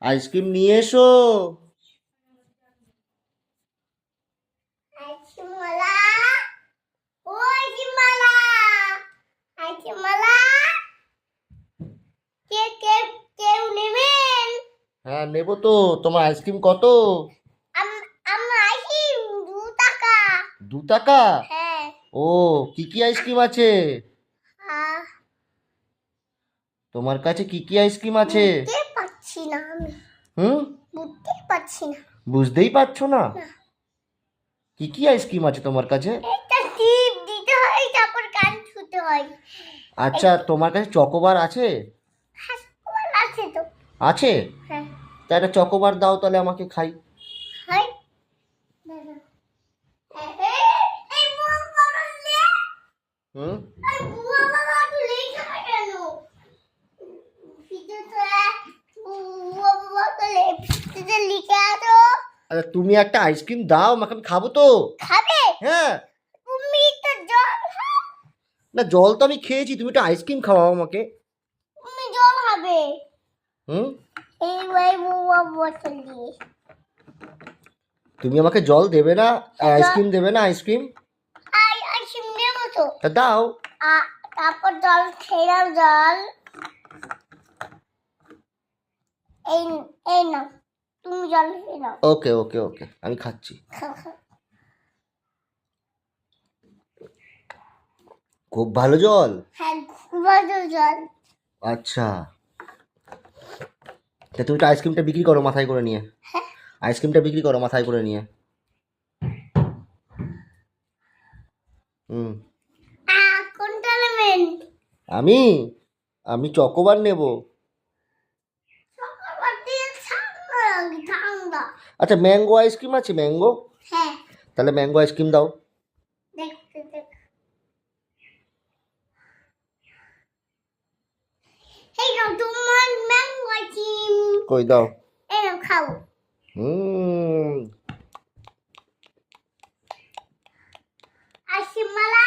Ice cream নিয়ে এসো। আইসক্রিমওয়ালা, ও আইসক্রিমওয়ালা, আইসক্রিমওয়ালা, কেউ নেবেন? হ্যাঁ নেবো তো। তোমার আইসক্রিম কত? আমার আইসক্রিম 2 টাকা। 2 টাকা? হ্যাঁ। ও, কি কি আইসক্রিম আছে আহ, তোমার কাছে? কি কি আইসক্রিম আছে? বুঝতে পারছি না আমি, হুম, বুঝতে পারছি না। বুঝতেই পারছো না? না। কি কি আইসক্রিম আছে তোমার কাছে? একটা টিপ দিতে হয়, তারপর কান ছুতে হয়। আচ্ছা, তোমার কাছে চকোবার আছে? হাসপাতাল আছে তো। আছে? হ্যাঁ। তা একটা চকোবার দাও তাহলে আমাকে খাই। হাই, দাদা। এই বুয়া বাবা লে, হুম, এই বুয়া বাবা তো লেখা কেন? ফিতে বুয়া বাবা তো ফিতে লিখে আছো। আচ্ছা তুমি একটা আইসক্রিম দাও আমাকে, আমি খাবো তো। খাবে? হ্যাঁ। তুমি তো জল খাও। না, জল তো আমি খেয়েছি, তুমি একটা আইসক্রিম খাওয়াও আমাকে। তুমি জল খাবে? হুম, এই ওই বুয়া বোতল দিয়ে। তুমি আমাকে জল দেবে না? আইসক্রিম দেবে না? আইসক্রিম আইসক্রিম নেবো তো। তা দাও। তারপর জল খেলাম, জল। এই এই নাও, তুমি জল খেয়ে নাও। ওকে ওকে ওকে, আমি খাচ্ছি। খুব ভালো জল। হ্যাঁ, খুব ভালো জল। আচ্ছা, তা তুমি তো আইসক্রিমটা বিক্রি করো মাথায় করে নিয়ে। হ্যাঁ। আইসক্রিমটা বিক্রি করো মাথায় করে নিয়ে। হুম। কোনটা নেবেন? আমি আমি চকোবার নেব। সকালবার দিয়ে ঠান্ডা ঠান্ডা। আচ্ছা, ম্যাঙ্গো আইসক্রিম আছে? ম্যাঙ্গো? হ্যাঁ। তাহলে ম্যাঙ্গো আইসক্রিম দাও। দেখতে দেখ। এই নাও তোমার ম্যাঙ্গো আইসক্রিম। কই দাও। এই নাও খাও। হুম। আইসক্রিম মালা।